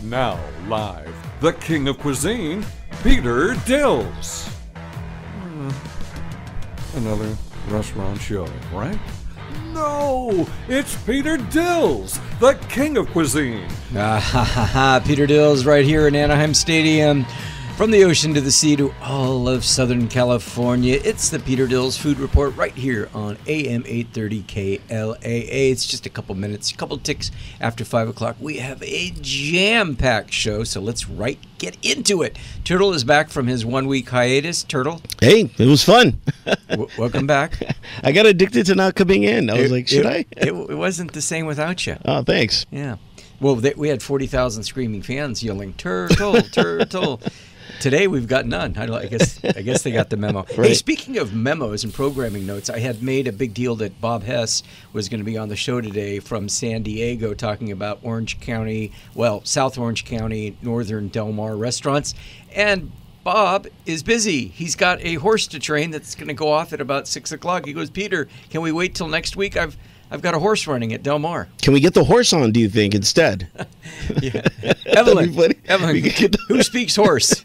Now live, the king of cuisine, Peter Dills. Another restaurant show, right? No, it's Peter Dills, the king of cuisine. Peter Dills right here in Anaheim Stadium. From the ocean to the sea to all of Southern California, it's the Peter Dills Food Report right here on AM 830 KLAA. It's just a couple minutes, a couple ticks after 5 o'clock. We have a jam-packed show, so let's get into it. Turtle is back from his 1-week hiatus. Turtle? Hey, it was fun. Welcome back. I got addicted to not coming in. I was like, should I? It wasn't the same without you. Oh, thanks. Yeah. Well, we had 40,000 screaming fans yelling, "Turtle, Turtle." Today we've got none. I guess they got the memo. Right. Hey, speaking of memos and programming notes, I had made a big deal that Bob Hess was going to be on the show today from San Diego talking about Orange County, South Orange County, Northern Del Mar restaurants. And Bob is busy. He's got a horse to train that's going to go off at about 6 o'clock. He goes, "Peter, can we wait till next week? I've got a horse running at Del Mar." Can we get the horse on, do you think, instead? Yeah. Evelyn, who speaks horse?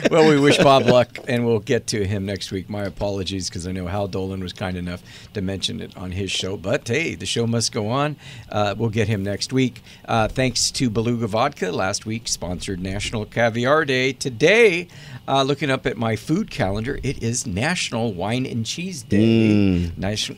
Well, we wish Bob luck, and we'll get to him next week. My apologies, because I know Hal Dolan was kind enough to mention it on his show. But, hey, the show must go on. We'll get him next week. Thanks to Beluga Vodka. Last week sponsored National Caviar Day. Today, looking up at my food calendar, it is National Wine and Cheese Day.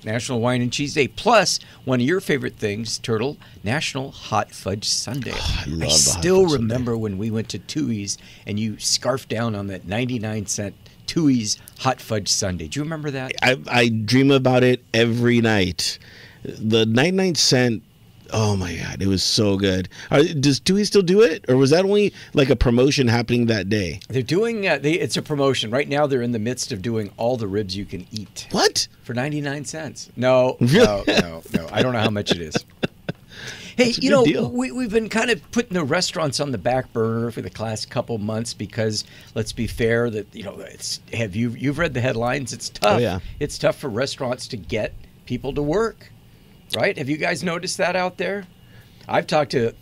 National Wine and Cheese Day. Plus, one of your favorite things, Turtle, National Hot Fudge Sunday. Oh, I still remember when we went to Tui's and you scarfed down on that 99-cent Tui's Hot Fudge Sunday. Do you remember that? I dream about it every night. The 99-cent. Oh my God, it was so good. Does Dewey still do it, or was that only like a promotion happening that day? They're doing. It's a promotion right now. They're in the midst of doing all the ribs you can eat. What? For 99 cents? No. I don't know how much it is. Hey, we've been kind of putting the restaurants on the back burner for the last couple months because, let's be fair, that you've read the headlines. It's tough. Oh, yeah. It's tough for restaurants to get people to work. Right? Have you guys noticed that out there? I've talked to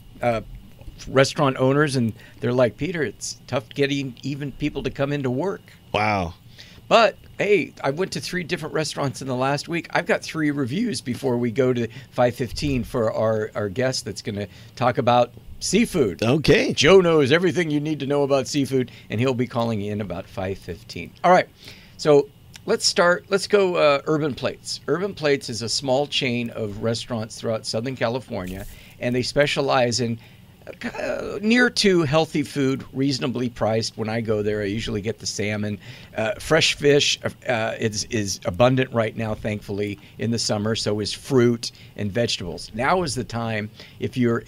restaurant owners, and they're like, "Peter, it's tough getting even people to come into work." Wow. But, hey, I went to 3 different restaurants in the last week. I've got 3 reviews before we go to 5:15 for our guest that's going to talk about seafood. Okay. Joe knows everything you need to know about seafood, and he'll be calling in about 5:15. All right. So let's go Urban Plates. Urban Plates is a small chain of restaurants throughout Southern California, and they specialize in near to healthy food, reasonably priced. When I go there, I usually get the salmon. Fresh fish is abundant right now, thankfully, in the summer. So is fruit and vegetables. Now is the time, if you're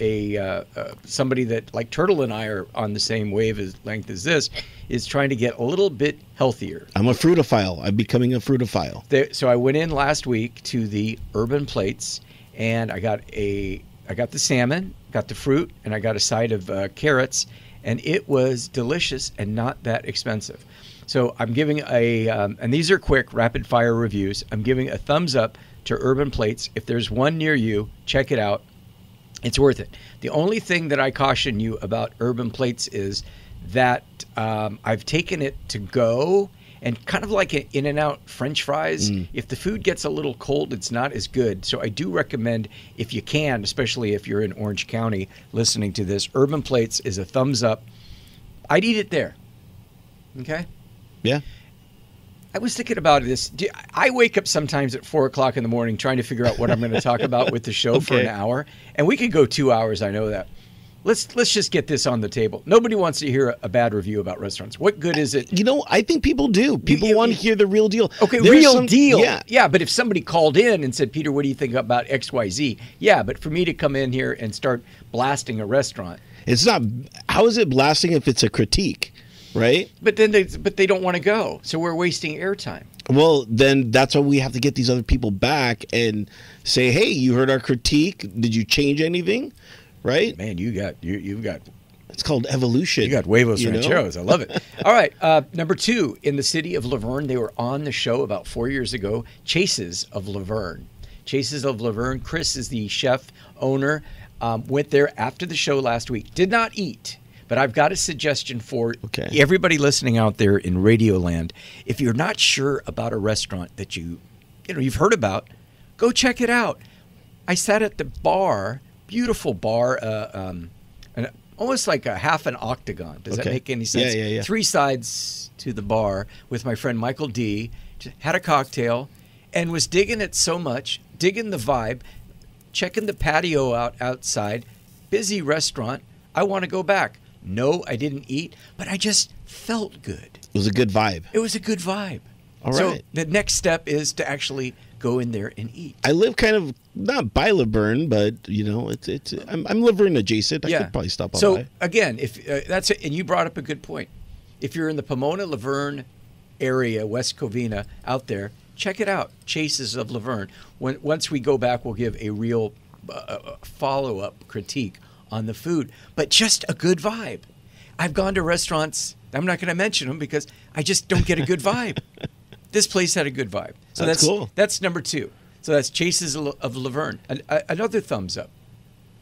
somebody that, like Turtle and I are on the same length as this, is trying to get a little bit healthier. I'm a fruitophile. I'm becoming a fruitophile. So I went in last week to the Urban Plates, and I got the salmon, got the fruit, and I got a side of carrots, and it was delicious and not that expensive. So I'm giving and these are quick, rapid-fire reviews. I'm giving a thumbs up to Urban Plates. If there's one near you, check it out. It's worth it. The only thing that I caution you about Urban Plates is that I've taken it to go, and kind of like an In-N-Out French fries, if the food gets a little cold, it's not as good. So I do recommend, if you can, especially if you're in Orange County listening to this, Urban Plates is a thumbs up. I'd eat it there. Okay? Yeah. I was thinking about this. I wake up sometimes at 4 o'clock in the morning trying to figure out what I'm going to talk about with the show for an hour. And we could go 2 hours, I know that. Let's just get this on the table. Nobody wants to hear a bad review about restaurants. What good is it? I think people do. People want to hear the real deal. Okay, real deal. Yeah, but if somebody called in and said, "Peter, what do you think about XYZ?" Yeah, but for me to come in here and start blasting a restaurant. It's not. How is it blasting if it's a critique, right? But then they don't want to go. So we're wasting airtime. Well, then that's why we have to get these other people back and say, "Hey, you heard our critique. Did you change anything?" Right? Man, you've got. It's called evolution. You got huevos rancheros. I love it. All right, number 2, in the city of Laverne, they were on the show about 4 years ago. Chases of Laverne. Chris is the chef owner. Went there after the show last week. Did not eat, but I've got a suggestion for Okay. everybody listening out there in Radioland. If you're not sure about a restaurant that you've heard about, go check it out. I sat at the bar, beautiful bar, almost like a half an octagon. Does that Okay. make any sense? Yeah. 3 sides to the bar with my friend Michael D. Had a cocktail and was digging it so much, digging the vibe, checking the patio out outside. Busy restaurant. I want to go back. No, I didn't eat, but I just felt good. It was a good vibe. It was a good vibe. All So right. the next step is to actually go in there and eat. I live kind of not by Laverne, but I'm Laverne adjacent. I could probably stop on So by. again, if that's it, and you brought up a good point. If you're in the Pomona Laverne area, West Covina, out there, check it out. Chases of Laverne. Once we go back, we'll give a real follow-up critique on the food, but just a good vibe. I've gone to restaurants. I'm not going to mention them because I just don't get a good vibe. This place had a good vibe. So That's cool. That's number 2. So that's Chases of Laverne. Another thumbs up.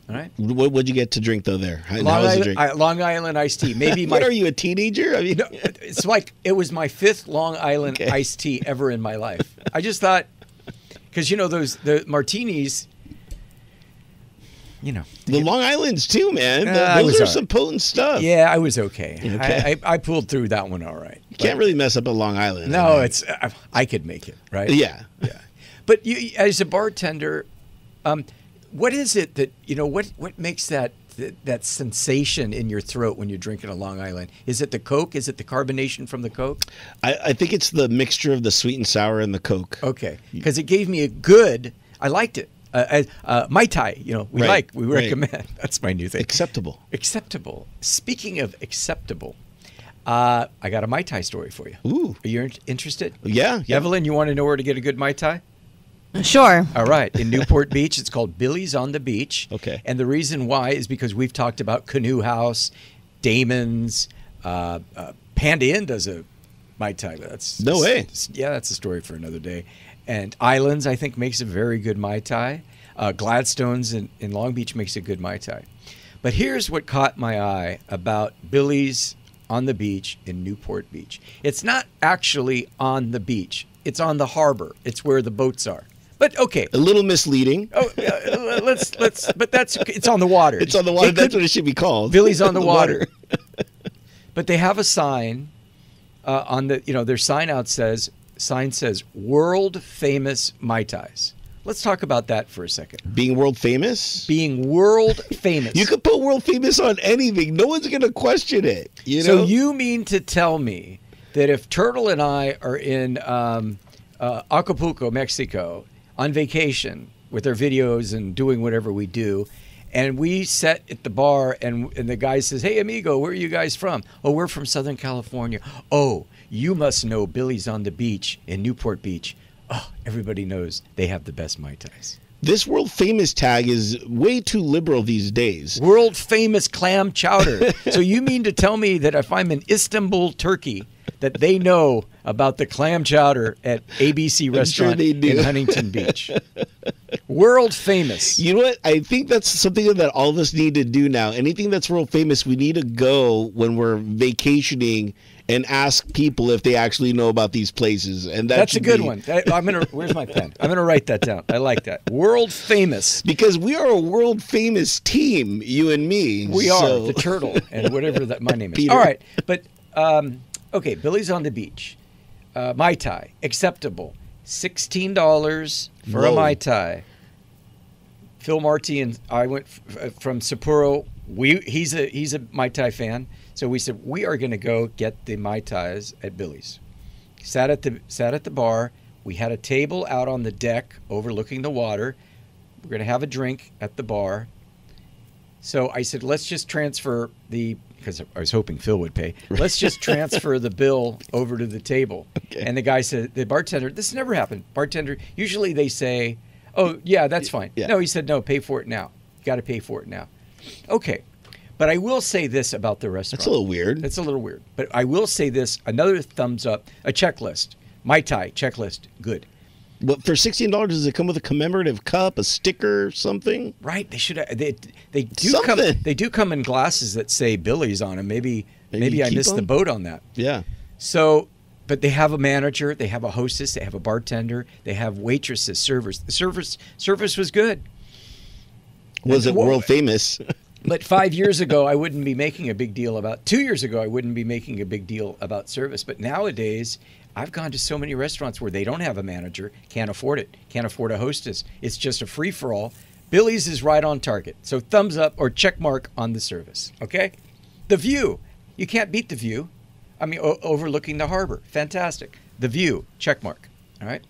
All right. What'd you get to drink though there? How Long was the Island, drink? Long Island iced tea. Maybe What are you, a teenager? I mean, No, it's like it was my 5th Long Island Okay. iced tea ever in my life. I just thought, because the martinis, the Long Islands too, man. I was Those are all right. some potent stuff. yeah, I was okay. Okay. I pulled through that one all right. You can't really mess up a Long Island. No, I mean. it's I could make it right. Yeah. But you, as a bartender, what is it that what makes that sensation in your throat when you're drinking a Long Island? Is it the Coke? Is it the carbonation from the Coke? I think it's the mixture of the sweet and sour and the Coke. Okay, because it gave me I liked it. Mai Tai, we Right, we right. recommend. That's my new thing. Acceptable. Acceptable. Speaking of acceptable, I got a Mai Tai story for you. Ooh. Are you interested? Yeah. Evelyn, you want to know where to get a good Mai Tai? Sure. All right. In Newport Beach, it's called Billy's on the Beach. Okay. And the reason why is because we've talked about Canoe House, Damon's, Panda Inn does a Mai Tai. No way. Yeah, that's a story for another day. And Islands, I think, makes a very good Mai Tai. Gladstone's in Long Beach makes a good Mai Tai. But here's what caught my eye about Billy's on the Beach in Newport Beach. It's not actually on the beach. It's on the harbor. It's where the boats are. But okay. A little misleading. Oh, but it's on the water. It's on the water. That's what it should be called. Billy's on the water. But they have a sign on the, their sign says world famous Mai Tais. Let's talk about that for a second. Being world famous? Being world famous. You could put world famous on anything. No one's going to question it. So you mean to tell me that if Turtle and I are in Acapulco, Mexico, on vacation with our videos and doing whatever we do, and we sit at the bar and the guy says, "Hey, amigo, where are you guys from?" "Oh, we're from Southern California." "Oh, you must know Billy's on the Beach in Newport Beach." Oh, everybody knows they have the best Mai Tais. This world famous tag is way too liberal these days. World famous clam chowder. So you mean to tell me that if I'm in Istanbul, Turkey, that they know about the clam chowder at ABC Restaurant they do. in Huntington Beach? World famous. You know what? I think that's something that all of us need to do now. Anything that's world famous, we need to go when we're vacationing and ask people if they actually know about these places. And That's a should good be- one. Where's my pen? I'm gonna write that down. I like that. World famous. Because we are a world famous team, you and me. We are so- the Turtle and whatever that my name is. Peter. All right, but okay, Billy's on the Beach, Mai Tai, acceptable, $16 for a Whoa. Mai Tai. Phil Marty and I went from Sapporo. He's a Mai Tai fan, so we said we are going to go get the Mai Tais at Billy's. Sat at the bar. We had a table out on the deck overlooking the water. We're going to have a drink at the bar. So I said, let's just transfer because I was hoping Phil would pay. Let's just transfer the bill over to the table. Okay. And the guy said, the bartender, this has never happened. Bartender, usually they say, "Oh, yeah, that's fine." Yeah. No, he said, "No, pay for it now. You got to pay for it now." Okay. But I will say this about the restaurant. That's a little weird. It's a little weird. But I will say this, another thumbs up, a checklist. Mai Tai, checklist, good. What, for $16, does it come with a commemorative cup, a sticker, something? Right? They should. They do Something. come. They do come in glasses that say Billy's on them. Maybe I missed the boat on that. Yeah. So, but they have a manager, they have a hostess, they have a bartender, they have waitresses, servers. The service was good. Was it world famous? But 5 years ago, I wouldn't be making a big deal about. 2 years ago, I wouldn't be making a big deal about service. But nowadays, I've gone to so many restaurants where they don't have a manager, can't afford it, can't afford a hostess. It's just a free for all. Billy's is right on target. So thumbs up or check mark on the service. Okay, the view. You can't beat the view. I mean, overlooking the harbor. Fantastic. The view. Check mark. All right.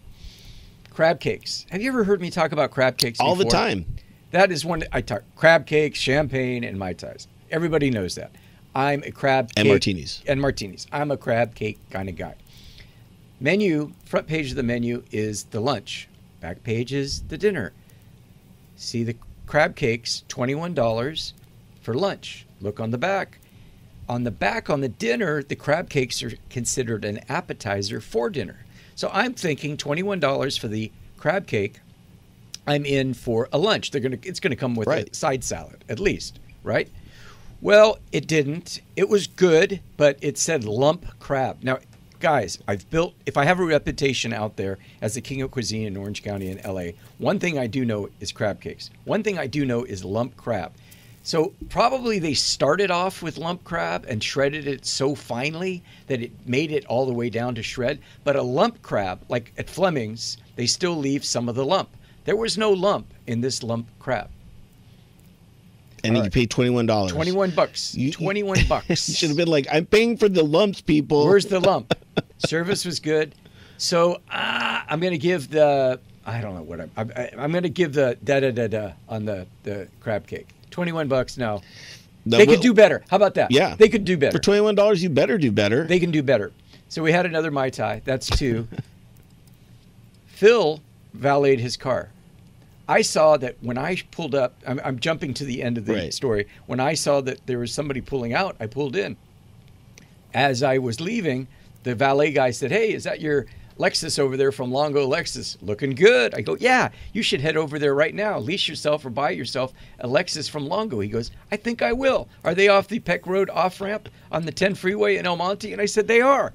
Crab cakes. Have you ever heard me talk about crab cakes All before? the time. That is one I talk. Crab cakes, champagne, and Mai Tais. Everybody knows that. I'm a crab cake. And martinis. And martinis. I'm a crab cake kind of guy. Menu, front page of the menu is the lunch. Back page is the dinner. See the crab cakes, $21 for lunch. Look on the back. On the back, on the dinner, the crab cakes are considered an appetizer for dinner. So I'm thinking $21 for the crab cake. I'm in for a lunch. It's gonna come with a side salad, at least, right? Well, it didn't. It was good, but it said lump crab. Now, guys, if I have a reputation out there as the king of cuisine in Orange County and LA, one thing I do know is crab cakes. One thing I do know is lump crab. So probably they started off with lump crab and shredded it so finely that it made it all the way down to shred. But a lump crab, like at Fleming's, they still leave some of the lump. There was no lump in this lump crab. And you paid $21. $21. $21. You should have been like, I'm paying for the lumps, people. Where's the lump? Service was good. So I'm going to give the, I don't know what I'm going to give the da-da-da-da on the crab cake. $21. No. They could do better. How about that? Yeah. They could do better. For $21, you better do better. They can do better. So we had another Mai Tai. That's 2. Phil valeted his car. I saw that when I pulled up, I'm jumping to the end of the story. When I saw that there was somebody pulling out, I pulled in. As I was leaving, the valet guy said, "Hey, is that your Lexus over there from Longo Lexus? Looking good." I go, "Yeah, you should head over there right now. Lease yourself or buy yourself a Lexus from Longo." He goes, "I think I will. Are they off the Peck Road off-ramp on the 10 freeway in El Monte?" And I said, "They are."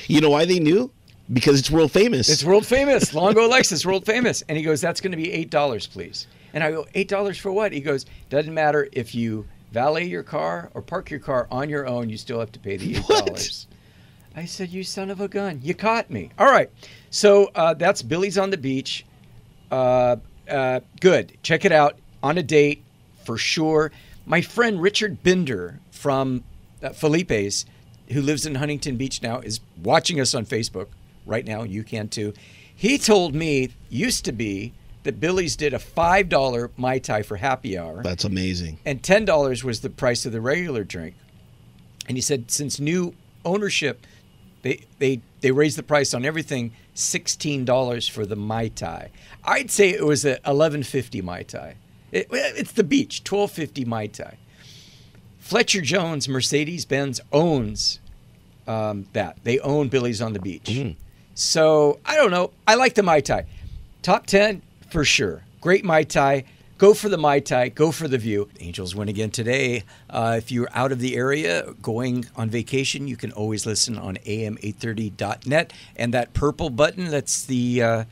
You know why they knew? Because it's world famous. It's world famous. Longo Lexus, world famous. And he goes, "That's going to be $8, please." And I go, $8 for what? He goes, "Doesn't matter if you valet your car or park your car on your own, you still have to pay the $8. What? I said, "You son of a gun. You caught me." All right. So that's Billy's on the Beach. Good. Check it out. On a date, for sure. My friend Richard Binder from Felipe's, who lives in Huntington Beach now, is watching us on Facebook right now. You can too. He told me, used to be, that Billy's did a $5 Mai Tai for happy hour. That's amazing. And $10 was the price of the regular drink. And he said since new ownership, they raised the price on everything, $16 for the Mai Tai. I'd say it was a $11.50 Mai Tai. It's the beach, $12.50 Mai Tai. Fletcher Jones, Mercedes-Benz owns that. They own Billy's on the Beach. Mm. So, I don't know. I like the Mai Tai. Top 10, for sure. Great Mai Tai. Go for the Mai Tai. Go for the view. Angels win again today. If you're out of the area going on vacation, you can always listen on am830.net. And that purple button, that's the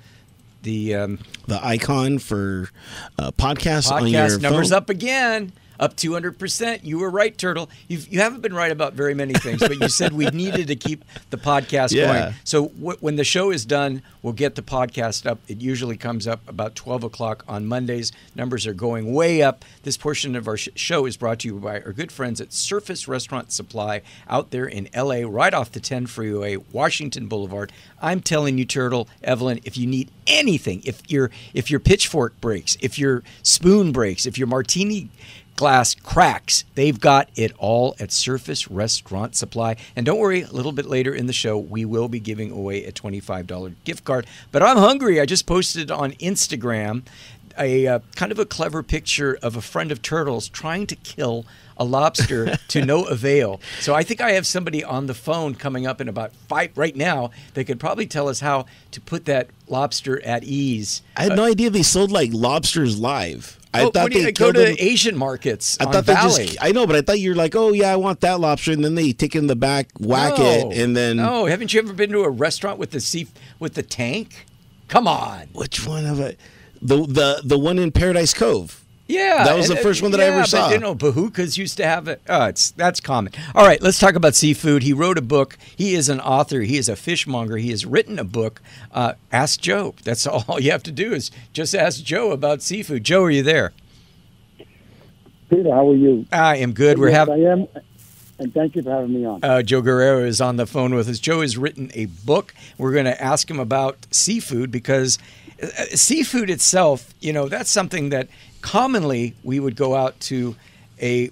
icon for podcasts on your phone. Numbers up again. Up 200%. You were right, Turtle. You haven't been right about very many things, but you said we needed to keep the podcast going. So when the show is done, we'll get the podcast up. It usually comes up about 12 o'clock on Mondays. Numbers are going way up. This portion of our show is brought to you by our good friends at Surface Restaurant Supply out there in L.A., right off the 10 freeway, Washington Boulevard. I'm telling you, Turtle, Evelyn, if you need anything, if your pitchfork breaks, if your spoon breaks, if your martini glass cracks, they've got it all at Surface Restaurant Supply. And don't worry, a little bit later in the show, we will be giving away a $25 gift card. But I'm hungry. I just posted on Instagram a kind of a clever picture of a friend of Turtle's trying to kill a lobster to no avail. So I think I have somebody on the phone coming up in about 5 right now that could probably tell us how to put that lobster at ease. I had no idea they sold like lobsters live. I thought they go to Asian markets. I thought Valley. I know, but I thought you're like, oh yeah, I want that lobster, and then they take it in the back, whack it, and then. No, haven't you ever been to a restaurant with the tank? Come on. Which one of it? The one in Paradise Cove. Yeah, that was the first one that I ever saw. But, Bahukas used to have it. That's common. All right, let's talk about seafood. He wrote a book. He is an author. He is a fishmonger. He has written a book. Ask Joe. That's all you have to do is just ask Joe about seafood. Joe, are you there? Peter, how are you? I am good. Yes, I am, and thank you for having me on. Joe Gurrera is on the phone with us. Joe has written a book. We're going to ask him about seafood because seafood itself, that's something that commonly we would go out to a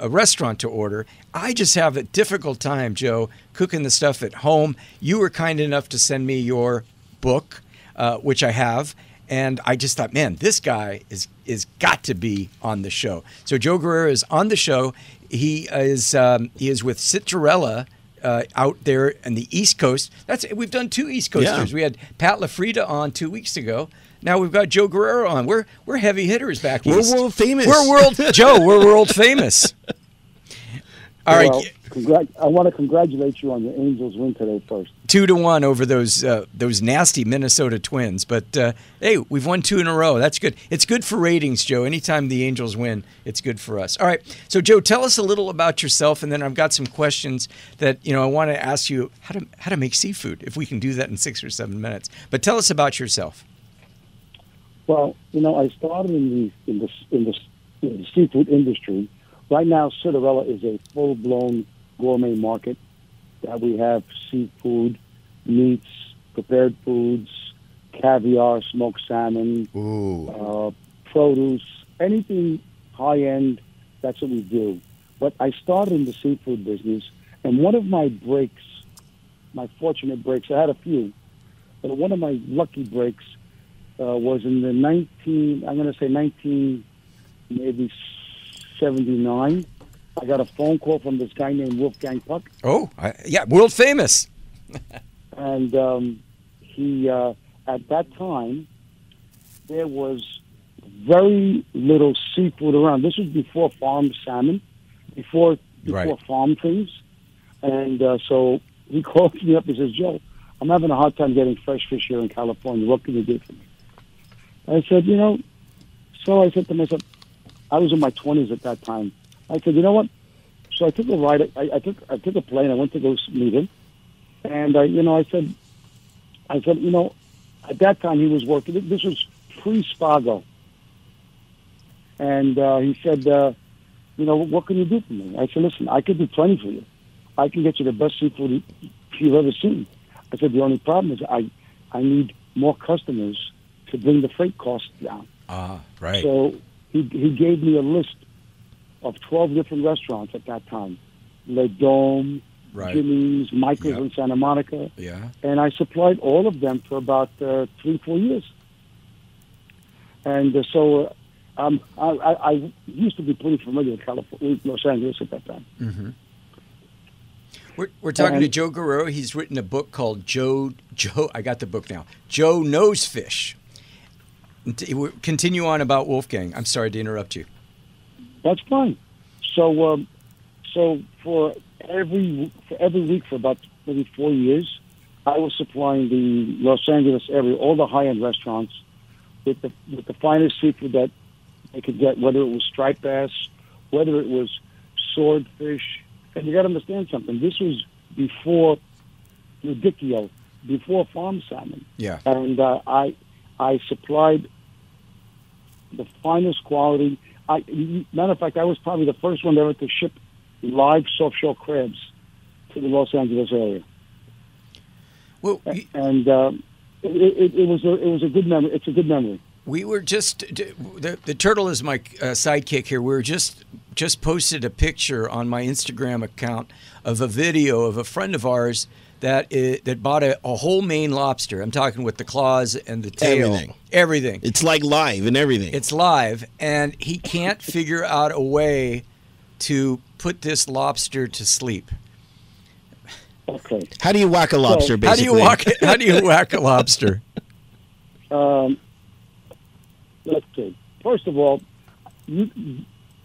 restaurant to order. I just have a difficult time, Joe, cooking the stuff at home. You were kind enough to send me your book, which I have, and I just thought, man, this guy is got to be on the show. So Joe Gurrera is on the show. He is with Citarella out there on the East Coast. We've done 2 East Coasters. Yeah. We had Pat LaFrida on 2 weeks ago. Now we've got Joe Gurrera on. We're heavy hitters back east. We're world famous. We're world famous. All right. I want to congratulate you on your Angels win today first. 2-1 over those nasty Minnesota Twins. But hey, we've won 2 in a row. That's good. It's good for ratings, Joe. Anytime the Angels win, it's good for us. All right. So Joe, tell us a little about yourself, and then I've got some questions that I want to ask you how to make seafood. If we can do that in 6 or 7 minutes. But tell us about yourself. Well, I started in the seafood industry. Right now, Citarella is a full-blown gourmet market that we have seafood, meats, prepared foods, caviar, smoked salmon, produce, anything high-end, that's what we do. But I started in the seafood business, and one of my breaks, my fortunate breaks, I had a few, but one of my lucky breaks was in the 1979. I got a phone call from this guy named Wolfgang Puck. Oh, yeah, world famous. And he, at that time, there was very little seafood around. This was before farmed salmon, before farm things. And so he calls me up and says, Joe, I'm having a hard time getting fresh fish here in California. What can you do for me? I said, so I said to myself, I was in my 20s at that time. I said, you know what? So I took a ride. I took a plane. I went to go meet him, and I said, at that time he was working. This was pre-Spago, and he said, what can you do for me? I said, listen, I could do plenty for you. I can get you the best seafood you've ever seen. I said, the only problem is I need more customers to bring the freight costs down. Right. So he gave me a list of 12 different restaurants at that time. Le Dome, Jimmy's, Michael's in Santa Monica. Yeah. And I supplied all of them for about 3-4 years. And so I used to be pretty familiar with California, Los Angeles at that time. Mm-hmm. We're talking to Joe Gurrera. He's written a book called Joe. I got the book now. Joe Knows Fish. Continue on about Wolfgang. I'm sorry to interrupt you. That's fine. So for every week for about maybe 4 years, I was supplying the Los Angeles area, all the high-end restaurants, with the finest seafood that they could get, whether it was striped bass, whether it was swordfish. And you got to understand something. This was before radicchio, before farm salmon. Yeah. And I supplied the finest quality. Matter of fact, I was probably the first one ever to ship live soft-shell crabs to the Los Angeles area. Well, and it was a good memory. It's a good memory. We were just the turtle is my sidekick here. We were just posted a picture on my Instagram account of a video of a friend of ours that bought a whole Maine lobster. I'm talking with the claws and the tail. Everything. It's like live and everything. It's live, and he can't figure out a way to put this lobster to sleep. Okay. How do you whack a lobster, basically? How do you whack a lobster? Let's see. First of all,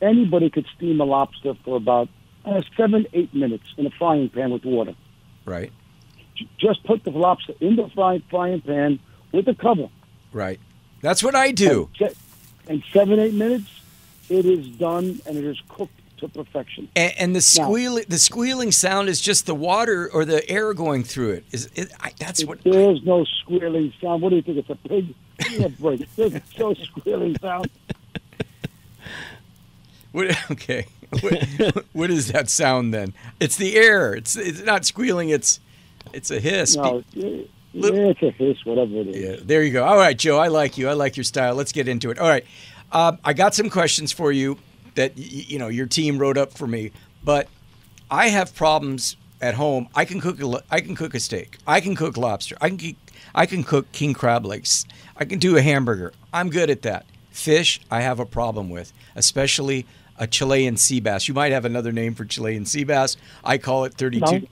anybody could steam a lobster for about 7-8 minutes in a frying pan with water. Right. Just put the lobster in the frying pan with the cover. Right. That's what I do. In 7-8 minutes, it is done and it is cooked to perfection. And the squealing sound is just the water or the air going through it. There's no squealing sound. What do you think? It's a pig? Break. There's no squealing sound. Okay. What is that sound then? It's the air. It's not squealing. It's a hiss. No, it's a hiss, whatever it is. Yeah, there you go. All right, Joe, I like you. I like your style. Let's get into it. All right. I got some questions for you that your team wrote up for me, but I have problems at home. I can cook a steak. I can cook lobster. I can cook king crab legs. I can do a hamburger. I'm good at that. Fish, I have a problem with, especially a Chilean sea bass. You might have another name for Chilean sea bass. I call it 32.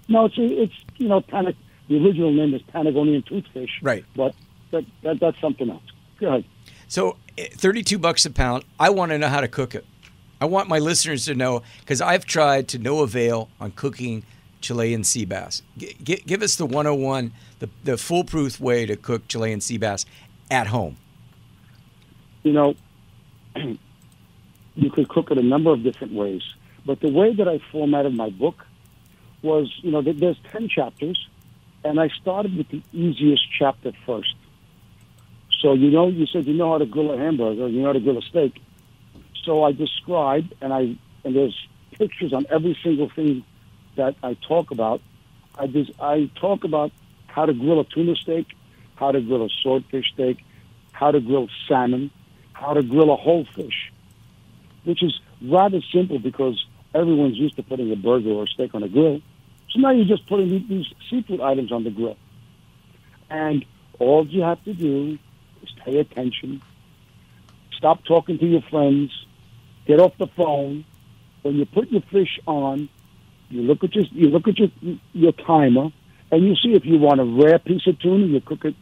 No, it's the original name is Patagonian toothfish. Right. But that's something else. Go ahead. So $32 a pound. I want to know how to cook it. I want my listeners to know, because I've tried to no avail on cooking Chilean sea bass. Give us the 101, the foolproof way to cook Chilean sea bass at home. You could cook it a number of different ways. But the way that I formatted my book was, there's 10 chapters, and I started with the easiest chapter first. So, you said you know how to grill a hamburger, you know how to grill a steak. So I described, and there's pictures on every single thing that I talk about. I talk about how to grill a tuna steak, how to grill a swordfish steak, how to grill salmon, how to grill a whole fish, which is rather simple because everyone's used to putting a burger or a steak on a grill. So now you're just putting these seafood items on the grill. And all you have to do is pay attention, stop talking to your friends, get off the phone. When you put your fish on, you look at your timer, and you see if you want a rare piece of tuna, you cook it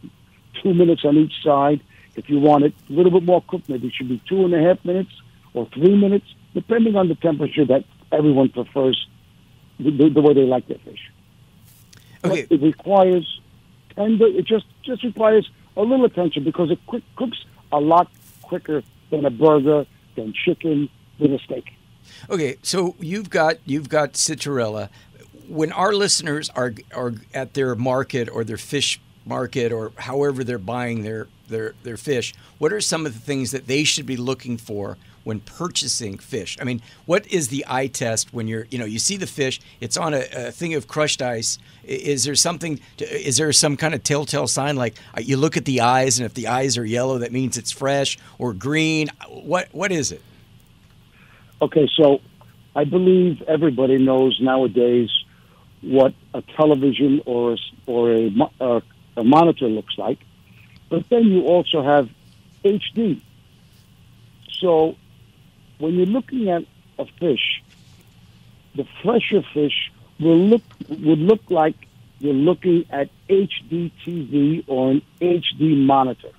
2 minutes on each side. If you want it a little bit more cooked, maybe it should be 2.5 minutes or 3 minutes, depending on the temperature that everyone prefers, the way they like their fish. Okay. But it requires it just requires a little attention because it cooks a lot quicker than a burger, than chicken, than a steak. Okay, so you've got Citarella. When our listeners are at their market or their fish market or however they're buying their fish, what are some of the things that they should be looking for when purchasing fish? I mean, what is the eye test when you see the fish, it's on a thing of crushed ice? Is there some kind of telltale sign, like you look at the eyes, and if the eyes are yellow, that means it's fresh, or green? What is it? Okay, so I believe everybody knows nowadays what a television or a monitor looks like, but then you also have HD. So when you're looking at a fish, the fresher fish would look like you're looking at HD TV or an HD monitor.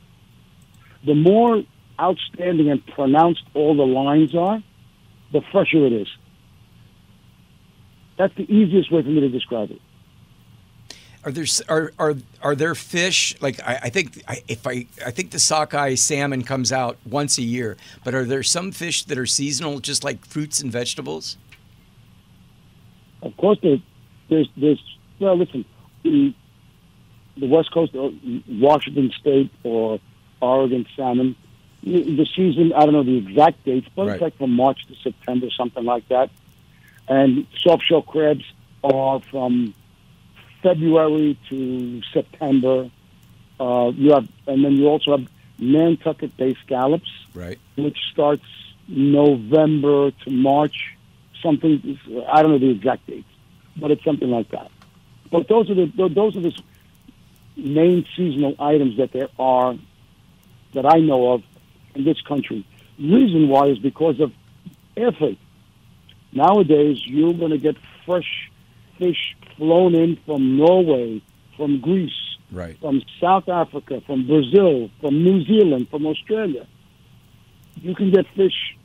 The more outstanding and pronounced all the lines are, the fresher it is. That's the easiest way for me to describe it. Are there fish, like I think the sockeye salmon comes out once a year, but are there some fish that are seasonal, just like fruits and vegetables? Of course, there's well, listen, the West Coast, Washington State or Oregon salmon, the season, I don't know the exact dates, but right. It's like from March to September, something like that. And soft-shell crabs are from February to September. And then you also have Nantucket-based scallops, right, which starts November to March. Something, I don't know the exact dates, but it's something like that. But those are the main seasonal items that there are that I know of in this country. Reason why is because of air freight. Nowadays, you're going to get fresh fish flown in from Norway, from Greece, Right. from South Africa, from Brazil, from New Zealand, from Australia. You can get fish,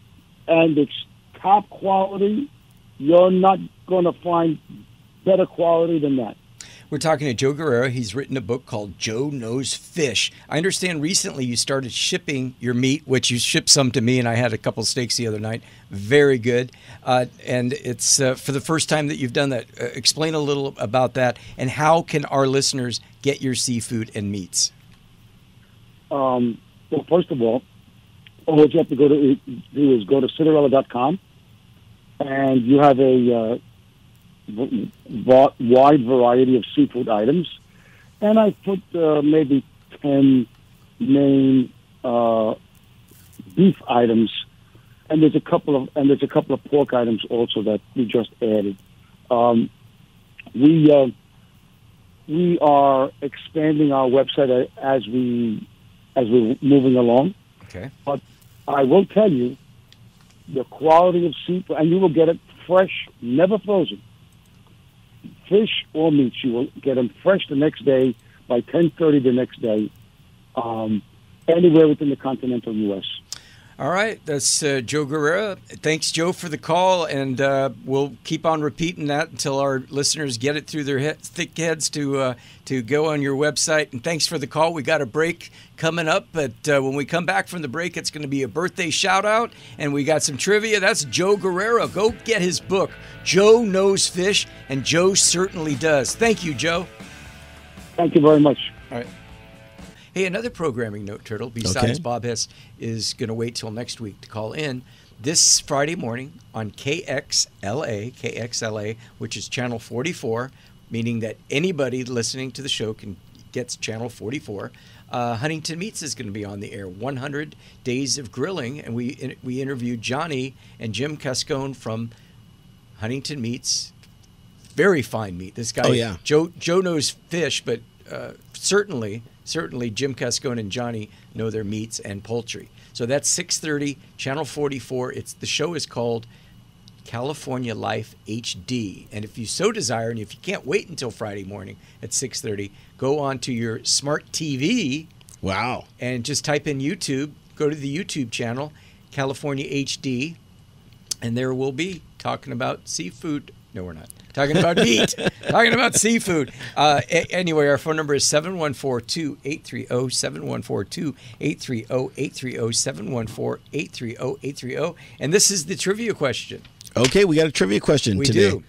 and it's top quality. You're not going to find better quality than that. We're talking to Joe Gurrera. He's written a book called Joe Knows Fish. I understand recently you started shipping your meat, which you shipped some to me, and I had a couple steaks the other night. Very good. And it's for the first time that you've done that. Explain a little about that, and how can our listeners get your seafood and meats? Well, first of all you have to do is go to Cinderella.com, and you have a wide variety of seafood items, and I put maybe 10 main beef items, and there's a couple of pork items also that we just added. We are expanding our website as we're moving along. Okay. But I will tell you, the quality of seafood, and you will get it fresh, never frozen. Fish or meats, you will get them fresh the next day by 10:30 the next day, anywhere within the continental U.S. All right, that's Joe Gurrera. Thanks, Joe, for the call, and we'll keep on repeating that until our listeners get it through their thick heads to go on your website. And thanks for the call. We got a break coming up, but when we come back from the break, it's going to be a birthday shout-out, and we got some trivia. That's Joe Gurrera. Go get his book, Joe Knows Fish, and Joe certainly does. Thank you, Joe. Thank you very much. All right. Hey, another programming note, Turtle, besides Bob Hess, is going to wait till next week to call in. This Friday morning on KXLA, which is Channel 44, meaning that anybody listening to the show can get Channel 44, Huntington Meats is going to be on the air, 100 Days of Grilling, and we interviewed Johnny and Jim Cascone from Huntington Meats. Very fine meat. This guy, Joe knows fish, but certainly Jim Cascone and Johnny know their meats and poultry. So that's 6:30, Channel 44. The show is called California Life HD. And if you so desire, and if you can't wait until Friday morning at 6:30, go on to your smart TV. Wow. And just type in YouTube. Go to the YouTube channel, California HD, and there we'll be talking about seafood. No, we're not. Talking about meat. Talking about seafood. Anyway, our phone number is 714-283-0714, 714-830-830. And this is the trivia question. Okay, we got a trivia question today. We do.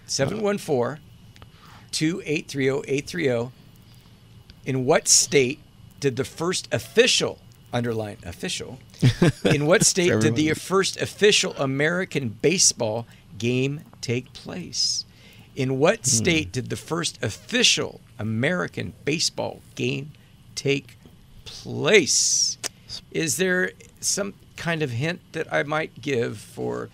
714-283-0830. In what state did the first official, underline official, in what state did the first official American baseball game take place? In what state did the first official American baseball game take place? Is there some kind of hint that I might give for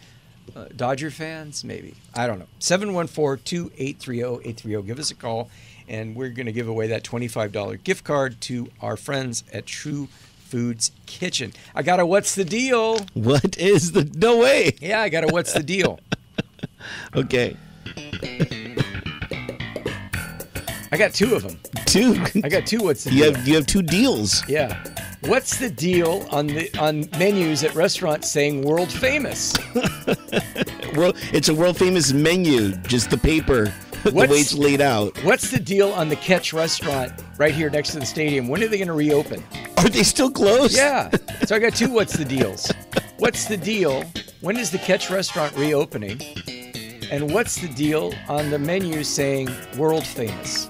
Dodger fans? Maybe. I don't know. 714-283-0830. Give us a call, and we're going to give away that $25 gift card to our friends at True Foods Kitchen. I got a what's the deal? What is the... No way. Yeah, I got a what's the deal. Okay. I got two of them. Two? I got two what's the deal. You have two deals. Yeah. What's the deal on menus at restaurants saying world famous? It's a world famous menu, just the paper, the way it's laid out. What's the deal on the Catch restaurant right here next to the stadium? When are they going to reopen? Are they still closed? Yeah. So I got two what's the deals. What's the deal? When is the Catch restaurant reopening? And what's the deal on the menu saying world famous?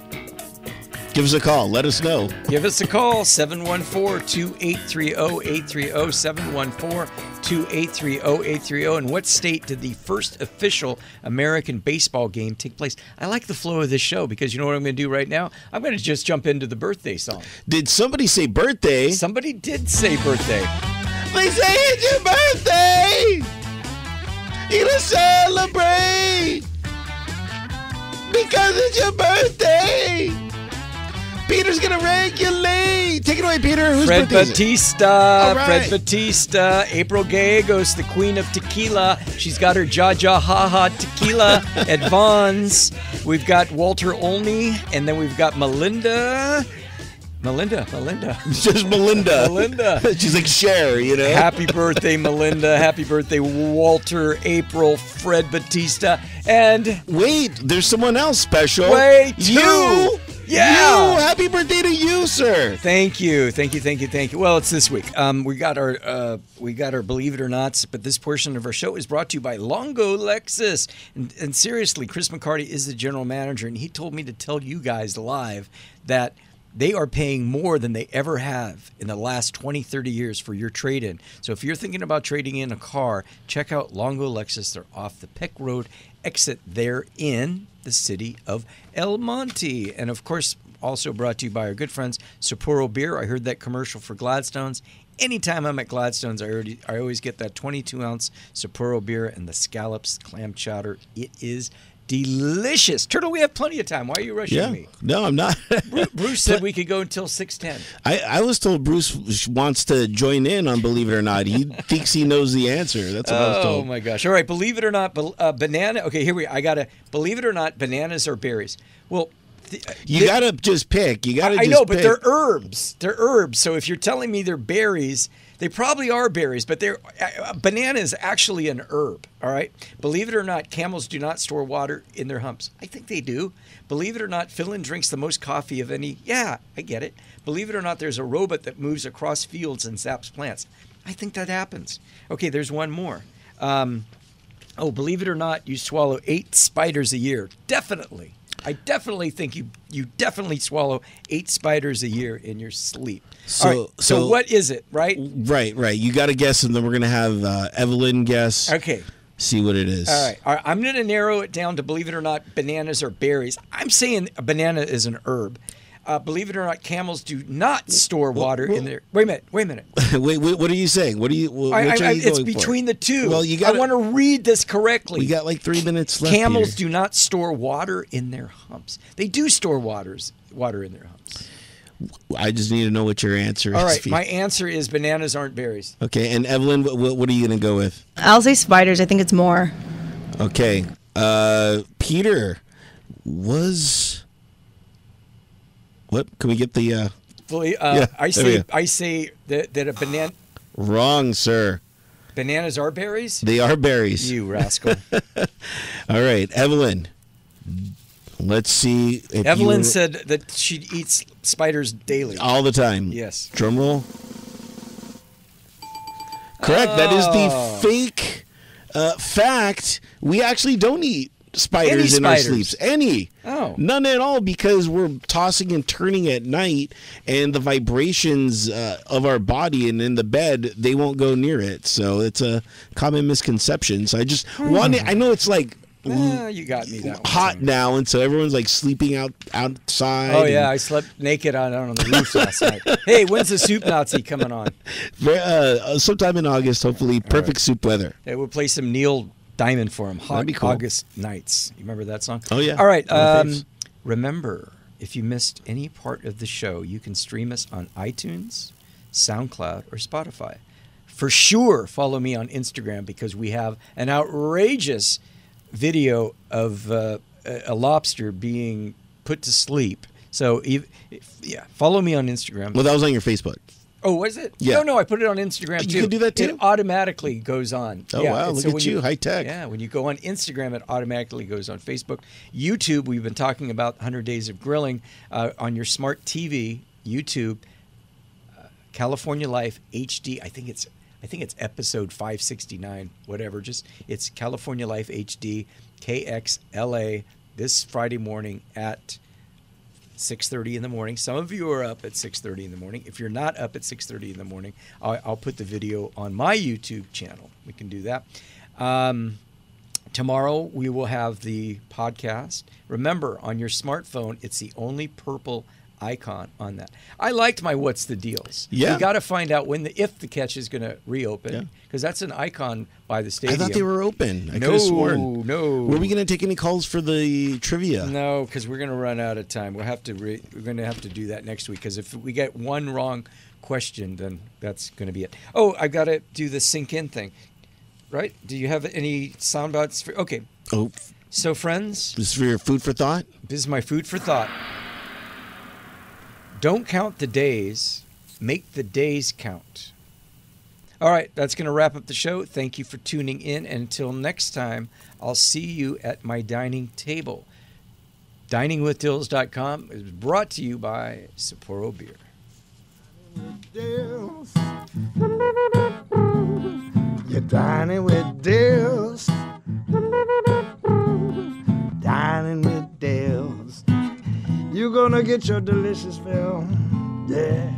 Give us a call. Let us know. Give us a call, 714-283-0830, 714-283-0830. And what state did the first official American baseball game take place? I like the flow of this show because you know what I'm going to do right now? I'm going to just jump into the birthday song. Did somebody say birthday? Somebody did say birthday. They say it's your birthday! You to celebrate! Because it's your birthday. Peter's going to regulate. Take it away, Peter. Who's Fred birthday is it? Batista. All right. Fred Batista. April Gallegos, the queen of tequila. She's got her Jaja Haha tequila at Vaughn's. We've got Walter Olney, and then we've got Melinda. It's just Melinda. She's like Cher, you know? Happy birthday, Melinda. Happy birthday, Walter, April, Fred Batista. And wait, there's someone else special. wait, you. Yeah. You. Happy birthday to you, sir. Thank you. Well, it's this week. We got our Believe It or Not, but this portion of our show is brought to you by Longo Lexus. And seriously, Chris McCarty is the general manager, and he told me to tell you guys live that they are paying more than they ever have in the last 20, 30 years for your trade-in. So if you're thinking about trading in a car, check out Longo Lexus. They're off the Peck Road exit there in the city of El Monte. And, of course, also brought to you by our good friends, Sapporo Beer. I heard that commercial for Gladstone's. Anytime I'm at Gladstone's, I always get that 22-ounce Sapporo Beer and the scallops clam chowder. It is delicious. Turtle, we have plenty of time. Why are you rushing me? No, I'm not. Bruce said we could go until 6:10. I was told Bruce wants to join in on Believe It or Not. He thinks he knows the answer. That's what I was told. Oh, my gosh. All right, Believe It or Not, banana. Okay, here I got to, believe it or not, bananas are berries. Well, you got to just pick. You got to just I know, but pick. they're herbs. They're herbs. So if you're telling me they're berries, they probably are berries, but banana is actually an herb, all right? Believe it or not, camels do not store water in their humps. I think they do. Believe it or not, Finland drinks the most coffee of any. Yeah, I get it. Believe it or not, there's a robot that moves across fields and zaps plants. I think that happens. Okay, there's one more. Believe it or not, you swallow 8 spiders a year. Definitely. I definitely think you definitely swallow 8 spiders a year in your sleep. So what is it, right? Right. You got to guess, and then we're going to have Evelyn guess. Okay. See what it is. All right. I'm going to narrow it down to, believe it or not, bananas are berries. I'm saying a banana is an herb. Believe it or not, camels do not store water in their. Wait a minute. Wait, what are you saying? What are you? Which are you it's going between for? the two. Well, I want to read this correctly. We got like 3 minutes left. Camels Peter. do not store water in their humps. They do store water in their humps. I just need to know what your answer is. All right, my answer is bananas aren't berries. Okay, and Evelyn, what are you going to go with? I'll say spiders. I think it's more. Okay, Peter was. What? Can we get the? I say that a banana. Wrong, sir. Bananas are berries? They are berries. You rascal. All right, Evelyn. Let's see. Evelyn said that she eats spiders daily. All the time. Yes. Drum roll. Correct. That is the fake fact. We actually don't eat spiders in our sleeps. Oh. None at all, because we're tossing and turning at night, and the vibrations of our body and in the bed, they won't go near it. So it's a common misconception. So I just wanted, I know it's like you got me that one hot time. now, and so everyone's like sleeping outside. Oh yeah, I slept naked on the roof last night. Hey, when's the Soup Nazi coming on? Sometime in August, hopefully. Perfect soup weather. Yeah, we'll play some Neil Diamond for him. Hot be cool. August Nights. You remember that song? Oh yeah. All right. Remember, if you missed any part of the show, you can stream us on iTunes, SoundCloud, or Spotify. For sure, follow me on Instagram, because we have an outrageous video of a lobster being put to sleep. So, follow me on Instagram. Well, that was on your Facebook. Oh, was it? Yeah. No, I put it on Instagram too. You can do that too? It automatically goes on. Oh, wow. Look at you. High tech. Yeah, when you go on Instagram, it automatically goes on Facebook. YouTube, we've been talking about 100 Days of Grilling on your smart TV, YouTube, California Life HD. I think it's episode 569, whatever. It's California Life HD, KXLA, this Friday morning at 6:30 in the morning. Some of you are up at 6:30 in the morning. If you're not up at 6:30 in the morning, I'll put the video on my YouTube channel. We can do that. Tomorrow we will have the podcast. Remember, on your smartphone, it's the only purple icon on that. I liked my What's the Deals. Yeah. You got to find out if the catch is going to reopen, Yeah. because that's an icon by the I stadium. thought they were open. I could No, have sworn. no. Were we going to take any calls for the trivia? No, because we're going to run out of time. We're going to have to do that next week, because if we get one wrong question, then that's going to be it. Oh, I've got to do the sync in thing. Right? Do you have any sound bites? Okay. Oh, So, friends, this is for your food for thought? this is my food for thought. Don't count the days, make the days count. All right, that's going to wrap up the show. Thank you for tuning in. And until next time, I'll see you at my dining table. DiningWithDills.com is brought to you by Sapporo Beer. Dills. You're dining with Dills. Dining with Dills. You're gonna get your delicious fill. Yeah.